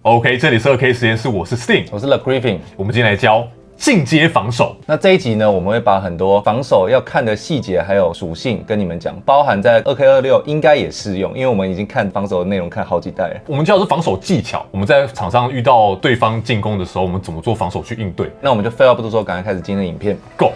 OK， 这里是2K 实验室，我是 Sting， 我是 The Griffin。我们今天来教进阶防守。那这一集呢，我们会把很多防守要看的细节还有属性跟你们讲，包含在2K26应该也适用，因为我们已经看防守的内容看好几代了。我们教的是防守技巧，我们在场上遇到对方进攻的时候，我们怎么做防守去应对。那我们就废话不多说，赶快开始今天的影片 ，Go！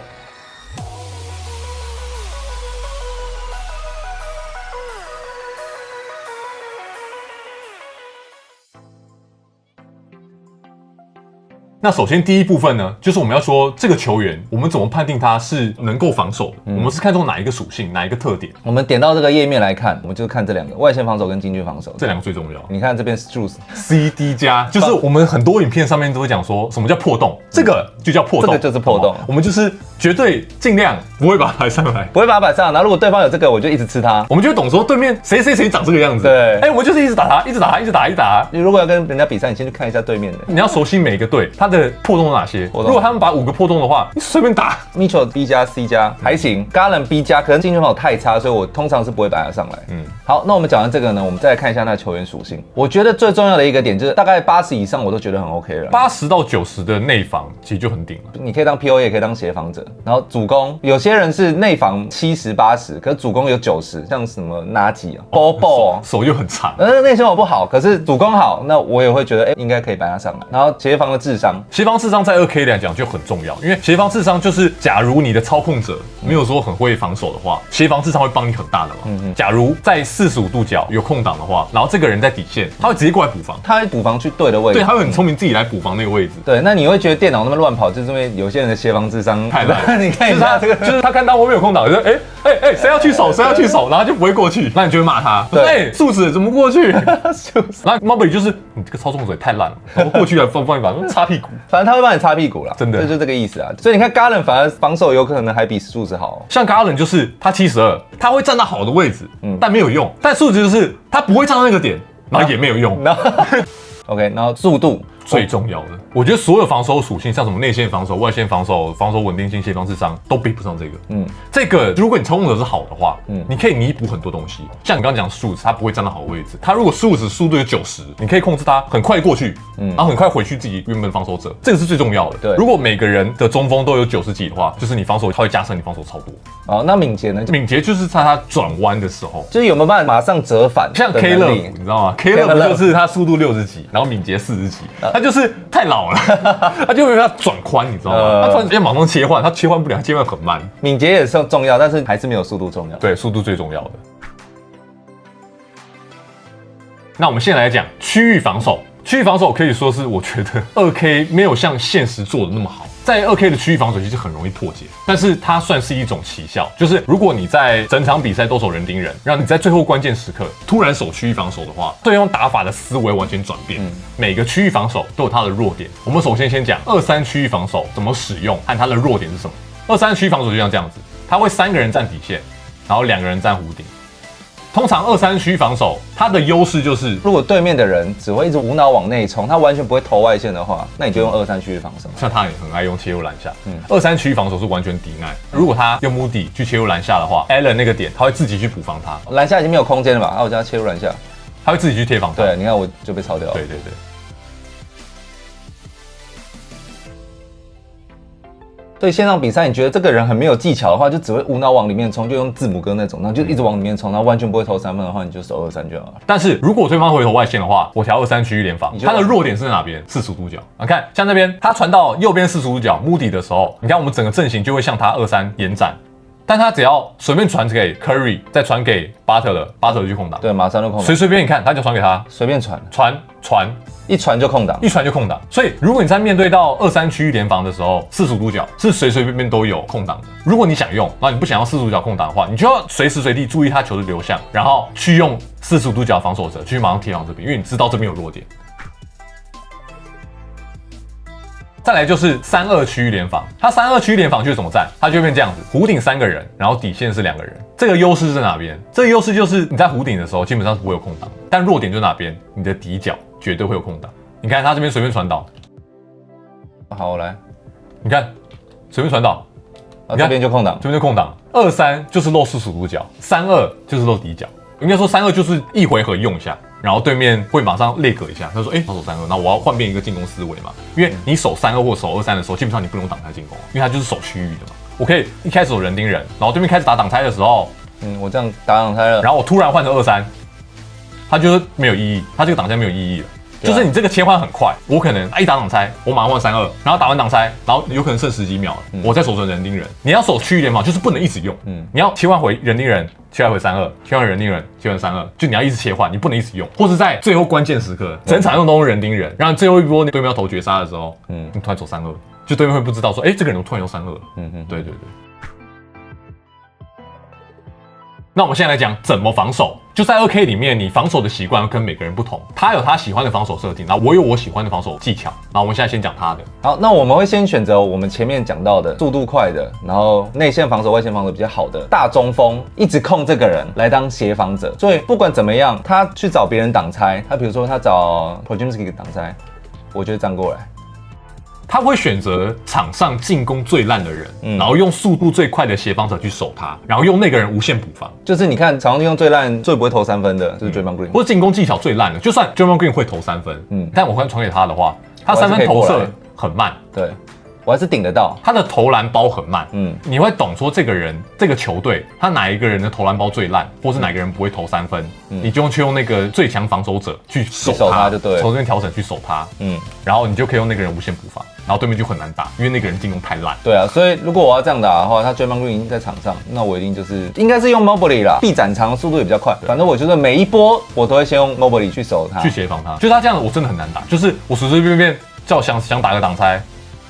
那首先第一部分呢，就是我们要说这个球员，我们怎么判定他是能够防守的？我们是看中哪一个属性，哪一个特点？我们点到这个页面来看，我们就看这两个外线防守跟禁区防守，这两个最重要。你看这边 Strus CD 加，就是我们很多影片上面都会讲说什么叫破洞，这个就叫破洞，这个就是破洞。我们就是绝对尽量不会把它摆上来，不会把它摆上来。然后如果对方有这个，我就一直吃它，我们就会懂说对面谁长这个样子。对，哎，我们就是一直打他，一直打他，一直打，一直打。你如果要跟人家比赛，你先去看一下对面的，你要熟悉每一个队它的破洞有哪些。如果他们把5个破洞的话，你随便打。Mitchell B 加 C 加还行，Garland B 加，可能进球跑太差，所以我通常是不会摆他上来。好，那我们讲完这个呢，我们再来看一下那球员属性。我觉得最重要的一个点就是大概80以上我都觉得很 OK 了。80到90的内防其实就很顶了。你可以当 PO 也可以当协防者，然后主攻有些人是内防70、80，可是主攻有90，像什么 Nagy 啊 ，Bobo 手又很长，内线我不好，可是主攻好，那我也会觉得应该可以摆他上来。然后协防的智商在2K 来讲就很重要，因为协防智商就是假如你的操控者没有说很会防守的话，协防智商会帮你很大的忙。假如在45度角有空档的话，然后这个人在底线，他会直接过来补防，他会补防去对的位置，对，他会很聪明自己来补防那个位置。对，那你会觉得电脑那么乱跑，就是因为有些人的协防智商太烂。你看一下这个，就是他看到后面有空档，就说谁要去守，谁要去守，然后就不会过去，那你就会骂他，素质怎么过去？然后 Mobley 就是你这个操纵者也太烂了，然后过去了帮你把擦屁股，反正他会帮你擦屁股啦，真的，这就这个意思啊。所以你看 Garland 反而防守有可能还比素质好，像 Garland 就是他72，他会站到好的位置，但没有用，但素质就是他不会站到那个点，然后也没有用。OK， 然后速度最重要的，我觉得所有防守属性，像什么内线防守、外线防守、防守稳定性、协防智商，都比不上这个。这个如果你操控者是好的话，你可以弥补很多东西。像你刚刚讲数值，他不会站到好的位置，他如果数值速度有90，你可以控制他很快过去，然后很快回去自己原本的防守者，这个是最重要的。对，如果每个人的中锋都有90几的话，就是你防守他会加深你防守超多。哦，那敏捷呢？敏捷就是在他转弯的时候，就是有没有办法马上折返？像 K 乐，你知道吗？K 乐就是他速度60几，然后敏捷40几，他就是太老了，他就没办法转宽，你知道吗？他突然间马上切换，他切换不了，他切换很慢。敏捷也是重要，但是还是没有速度重要。对，速度最重要的。那我们现在来讲区域防守。区域防守可以说是我觉得2K 没有像现实做的那么好。在2K 的区域防守其实很容易破解，但是它算是一种奇效，就是如果你在整场比赛都守人盯人，让你在最后关键时刻突然守区域防守的话，对方打法的思维完全转变。每个区域防守都有它的弱点。我们首先先讲2-3区域防守怎么使用和它的弱点是什么。2-3区域防守就像这样子，它会3个人站底线，然后2个人站弧顶。通常2-3区防守，它的优势就是，如果对面的人只会一直无脑往内冲，他完全不会投外线的话，那你就用2-3区域防守。像他也很爱用切入篮下，2-3区域防守是完全抵赖。如果他用Moody去切入篮下的话 ，Allen 那个点他会自己去补防他，篮下已经没有空间了吧？我叫他切入篮下，他会自己去贴防他。对，你看我就被抄掉了。对。对线上比赛，你觉得这个人很没有技巧的话，就只会无脑往里面冲，就用字母哥那种，然后就一直往里面冲，然后完全不会投3分的话，你就守2-3就好了。但是如果对方回投外线的话，我调2-3区域联防，他的弱点是在哪边？45度角。你看，像那边他传到右边45度角Moody的时候，你看我们整个阵型就会向他2-3延展。但他只要随便传给 Curry， 再传给巴特勒就去空档。对，马上就空档。随便你看，他就传给他，随便传，一传就空档。所以如果你在面对到2-3区域联防的时候，45度角是随随便便都有空档的。如果你想用，然后你不想要45度角空档的话，你就要随时随地注意他球的流向，然后去用45度角防守者去马上贴往这边，因为你知道这边有弱点。再来就是3-2区域联防，它3-2区域联防就是怎么站？它就会变这样子，弧顶3个人，然后底线是2个人。这个优势是在哪边？这个优势就是你在弧顶的时候基本上是不会有空档，但弱点就是哪边？你的底角绝对会有空档。你看他这边随便传导，好，我来，你看随便传导，这边就空档，这边就空档。2-3就是漏45度角，3-2就是漏底角。应该说3-2就是一回合用一下，然后对面会马上内格一下，他说防守3-2，然后我要换变一个进攻思维嘛，因为你守3-2或守2-3的时候，基本上你不能挡拆进攻，因为它就是守区域的嘛。我可以一开始有人盯人，然后对面开始打挡拆的时候，我这样打挡拆了，然后我突然换成2-3，它就是没有意义，它这个挡拆没有意义了。就是你这个切换很快，我可能一打挡拆，我马上换3-2，然后打完挡拆，然后有可能剩10几秒了，我再守成人盯人。你要守区域联防，就是不能一直用，你要切换回人盯人，切换回3-2，切换人盯人，切换3-2，就你要一直切换，你不能一直用，或是在最后关键时刻，整场用都是人盯人，然后最后一波对面要投绝杀的时候，你突然走3-2，就对面会不知道说，这个人突然用3-2，对。那我们现在来讲怎么防守。就在2K 里面，你防守的习惯跟每个人不同，他有他喜欢的防守设定，然后我有我喜欢的防守技巧。然后我们现在先讲他的。好，那我们会先选择我们前面讲到的速度快的，然后内线防守、外线防守比较好的大中锋，一直控这个人来当协防者。所以不管怎么样，他去找别人挡拆，他比如说他找 Podziemski 挡拆，我就站过来。他会选择场上进攻最烂的人，然后用速度最快的协防者去守他，然后用那个人无限补防。就是你看场上进攻最烂、最不会投3分的，就是 Draymond Green，或者进攻技巧最烂的，就算 Draymond Green 会投3分，但我刚传给他的话，他3分投射很慢，对。我还是顶得到，他的投篮包很慢，你会懂说这个人这个球队他哪一个人的投篮包最烂，或是哪个人不会投3分，你就去用那个最强防守者去守他，就对，从这边调整去守他，然后你就可以用那个人无限补防，然后对面就很难打，因为那个人进攻太烂。对啊，所以如果我要这样打的话，他 Draymond Green 在场上，那我一定应该是用 Mobley 啦，臂展长，速度也比较快，反正我觉得每一波我都会先用 Mobley 去守他，去协防他，就是他这样子我真的很难打，就是我随随便便叫想打个挡拆。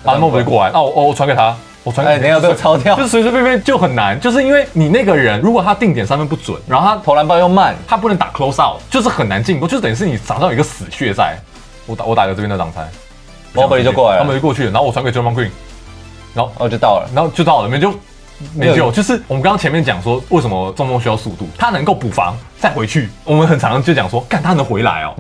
Mobley 过来，我传给他，我传给你要被我抄掉，就随随便便就很难，就是因为你那个人如果他定点3分不准，然后他投篮包又慢，他不能打 close out， 就是很难进攻，就是等于是你场上有一个死穴在。我打个这边的挡拆，Mobley 就过来了，他们就过去了，然后我传给 Draymond Green， 然后就到了，然后就到了，没救，就是我们刚刚前面讲说，为什么中锋需要速度，他能够补防再回去。我们很常就讲说，干他能回来哦，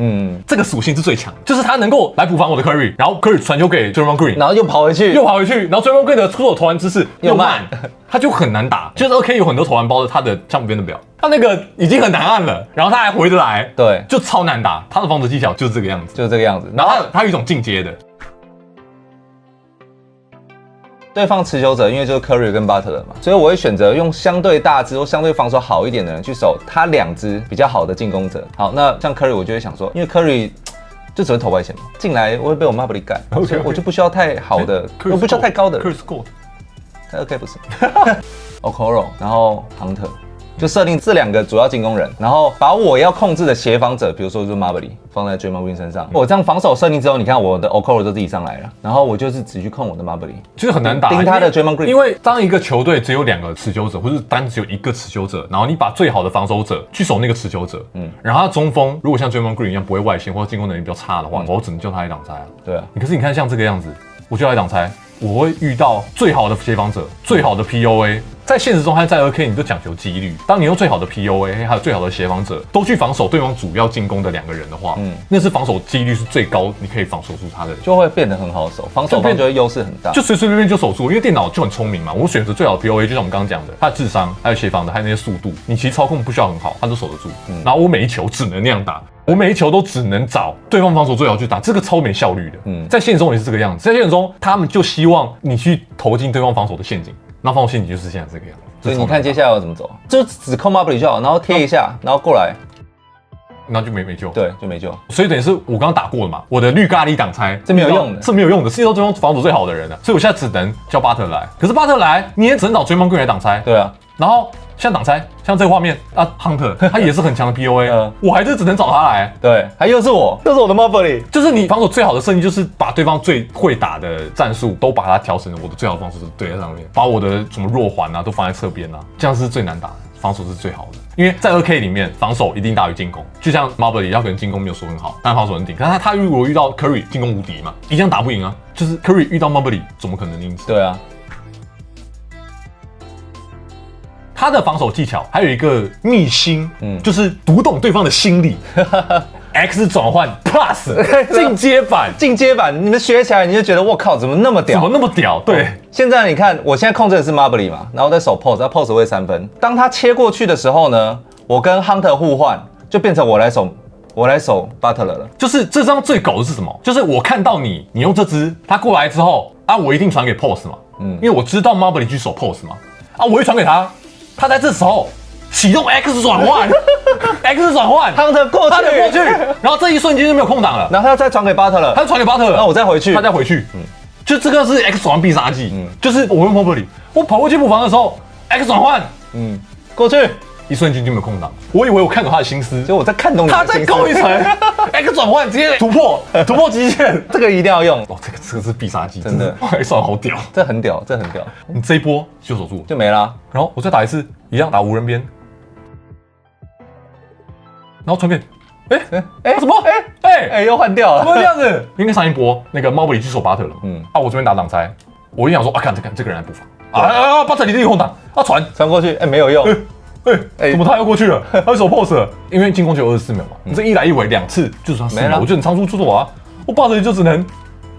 这个属性是最强，就是他能够来补防我的 Curry， 然后 Curry 传球给 Draymond Green， 然后又跑回去，然后 Draymond Green 的出手投篮姿势又慢，他就很难打。就是 OK 有很多投篮包的，他的项目编的表，他那个已经很难按了，然后他还回得来，对，就超难打。他的防守技巧就是这个样子，就是这个样子。然后他有一种进阶的。对方持球者因为就是 Curry 跟 Butler 嘛，所以我会选择用相对大只或相对防守好一点的人去守他2只比较好的进攻者。好，那像 Curry 我就会想说，因为 Curry 就只会投外线嘛，进来我会被我 Mobley 干，所以我就不需要太好的，我不需要太高的人。Curry score， OK 不是，Okoro， 然后 Hunter。就设定这2个主要进攻人，然后把我要控制的协防者，比如说就是 Mobley 放在 Draymond Green 身上。我这样防守设定之后，你看我的 Okoro 就自己上来了，然后我就是只去控我的 Mobley， 其实很难打，盯他的 Draymond Green。因为当一个球队只有2个持球者，或是单只有1个持球者，然后你把最好的防守者去守那个持球者，然后他中锋如果像 Draymond Green 一样不会外线或者进攻能力比较差的话，我只能叫他来挡拆啊。对啊，可是你看像这个样子，我就来挡拆。我会遇到最好的协防者，最好的 POA， 在现实中还在2K 你就讲求几率。当你用最好的 POA 还有最好的协防者都去防守对方主要进攻的2个人的话，那是防守几率是最高，你可以防守住他的，就会变得很好守，防守方就会优势很大，就随随便便就守住。因为电脑就很聪明嘛，我选择最好的 POA， 就像我们刚刚讲的，他的智商还有协防的还有那些速度，你其实操控不需要很好，他都守得住。然后我每一球只能那样打。我每一球都只能找对方防守最好去打，这个超没效率的。在现实中也是这个样子，在现实中他们就希望你去投进对方防守的陷阱，那防守陷阱就是现在这个样子。所以你看接下来要怎么走，就只控 Mobley 就好，然后贴一下，然后过来，然后就没救。对，就没救。所以等于是我刚刚打过了嘛，我的绿咖喱挡拆是没有用的，是没有用的，是遇到对方防守最好的人了，所以我现在只能叫巴特来。可是巴特来，你也只能找Draymond Green来挡拆。对啊，然后。像挡拆，像这个画面啊 ，Hunter 他也是很强的 POA，我还是只能找他来。对，还又是我的 Mobley， 就是你防守最好的设计，就是把对方最会打的战术都把它调成我的最好的方式对在上面，把我的什么弱环啊都放在侧边啊，这样是最难打的，防守是最好的。因为在2K 里面，防守一定大于进攻。就像 Mobley， 他可能进攻没有说很好，但防守很顶。可是他如果遇到 Curry 进攻无敌嘛，一样打不赢啊。就是 Curry 遇到 Mobley， 怎么可能赢？对啊。他的防守技巧还有一个秘辛，就是读懂对方的心理。X 转换 Plus 进阶版，你们学起来你就觉得我靠，怎么那么屌？怎么那么屌？对，现在你看，我现在控制的是 Mobley 嘛，然后在守 Post， 他 Post 会3分。当他切过去的时候呢，我跟 Hunter 互换，就变成我来守我来守 Butler 了。就是这张最狗的是什么？就是我看到你用这支，他过来之后啊，我一定传给 Pose 嘛，因为我知道 Mobley 去守 Pose 嘛，啊，我会传给他，他在这时候启动 X 转换，X 转换，他的过去，然后这一瞬间就没有空档了，然后他再传给 Butler， 他传给 Butler， 那我再回去，他再回去，就这个是 X 转换必杀技，就是我用 Mobley， 我跑过去补防的时候 X 转换，过去。一瞬间就没有空档，我以为我看懂他的心思，所以我在看懂你的他再勾一层，X 转换直接突破极限，这个一定要用哦，这个是必杀技，真的，X 转好屌，这很屌，这很屌，你这一波就守住就没啦。然后我再打一次，一样打无人边，然后传给，什么？又换掉了，怎么会这样子？应该上一波那个猫不里去守巴特了，我这边打挡拆，我一想说啊，看这个人来布防，巴特你自己空档，传过去，没有用。怎么他又过去了？他守 pose 了，因为进攻就有24秒嘛，你这一来一回2次就是他4秒，我就很仓促出手啊，我巴特就只能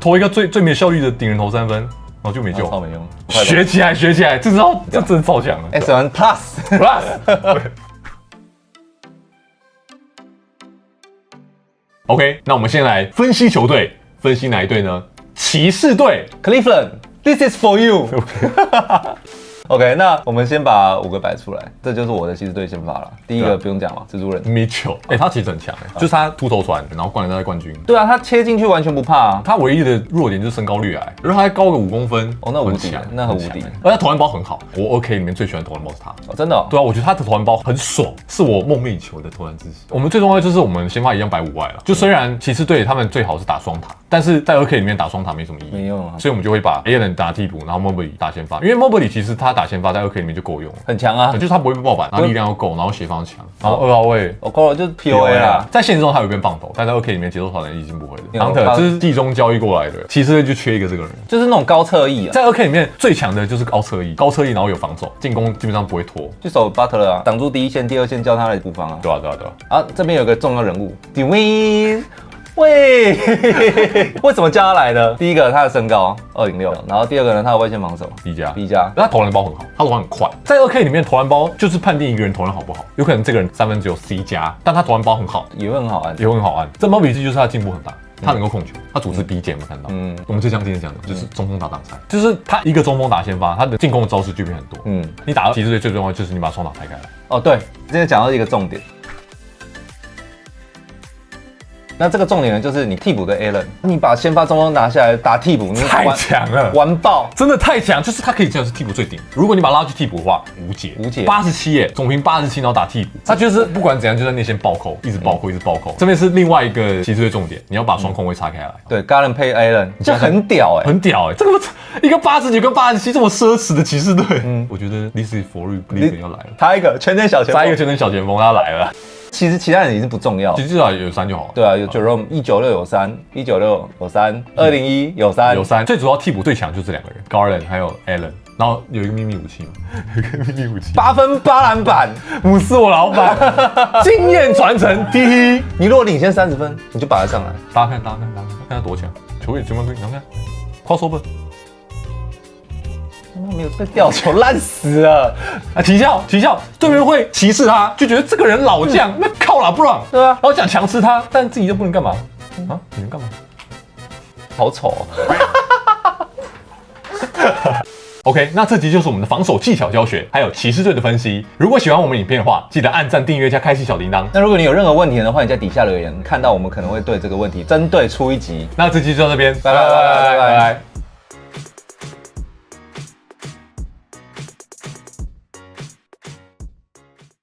投一个最没效率的顶人投3分，然后就没救，超没用。学起来，这招这真的超强了。S1 Plus。OK， 那我们先来分析球队，分析哪一队呢？骑士队 ，Cleveland，This is for you。OK， 那我们先把5个摆出来，这就是我的骑士队先发了。第一个不用讲了，蜘蛛人 Mitchell， 他其实很强就是他秃头传，然后灌篮大赛冠军。对啊，他切进去完全不怕啊。他唯一的弱点就是身高略矮，如果他高个5公分，那无敌，那很无敌。而他投篮包很好，我 OK 里面最喜欢投篮包是他。真的？对啊，我觉得他的投篮包很爽，是我梦寐以求的投篮姿势。我们最重要就是我们先发一样摆5外了，就虽然骑士队他们最好是打双塔，但是在2K 里面打双塔没什么意义，没用啊。所以我们就会把 Allen 打替补，然后 Mobley 打先发，因为 Mobley 其实他打先发在2K 里面就够用了，很强啊，就是他不会被爆板，然后力量又够，然后协防强，然后2号位，够了就是 POA 啦。在现实中他有变棒头，但在2K 里面节奏传能已经不会了。Hunter 这是季中交易过来的，骑士队就缺一个这个人，就是那种高侧翼啊，在2K 里面最强的就是高侧翼，然后有防守，进攻基本上不会拖，就守 Butler 啊，挡住第一线、第二线，叫他来补防啊。对啊。啊，这边有个重要人物 ，Dwayne。喂，为什么叫他来呢？第一个，他的身高206，然后第二个呢，他的外线防守 B 加，他投篮包很好，他投篮很快。在2K 里面投篮包就是判定一个人投篮好不好，有可能这个人3分只有 C 加，但他投篮包很好，也会很好按，这Mobley就是他的进步很大。他能够控球，他组织 B 减，有没有看到？我们这项今天讲的就是中锋打挡拆，就是他一个中锋打先发，他的进攻的招式就变很多。你打骑士队最重要就是你把双打拆开来。哦，对，今天讲到一个重点。那这个重点呢，就是你替补的 Allen， 你把先发中锋拿下来打替补，你太强了，完爆，真的太强，就是他可以这样是替补最顶。如果你把他拉去替补的话，无解，87耶，总评87，然后打替补，他就是不管怎样就在内线暴扣，一直暴扣。这边是另外一个骑士队重点，你要把双控位拆开来。对 ，Garland 配 Allen， 这很屌哎，这个一个89跟87这么奢侈的骑士队，我觉得 This is for you，Cleveland 要来了，他一个全能小前锋，他来了。其实其他人已经不重要，其实至少有3就好了。对啊，有 Jerome 196有3，196有3，201有3。最主要替补最强就这2个人 ，Garland 还有 Allen， 然后有一个秘密武器嘛，8分8篮板，姆斯我老板，经验传承第一。你如果领先30分，你就把他上来，大家看他多强，球员全部都你看 ，crossover。没有被吊球烂死了啊！啼笑，对面会歧视他，就觉得这个人老将，那靠啦不让，对啊，然后想强吃他，但自己就不能干嘛啊？你能干嘛？好丑OK， 那这集就是我们的防守技巧教学，还有骑士队的分析。如果喜欢我们影片的话，记得按赞、订阅加开启小铃铛。那如果你有任何问题的话，你在底下留言，看到我们可能会对这个问题针对出一集。那这集就到这边，拜拜。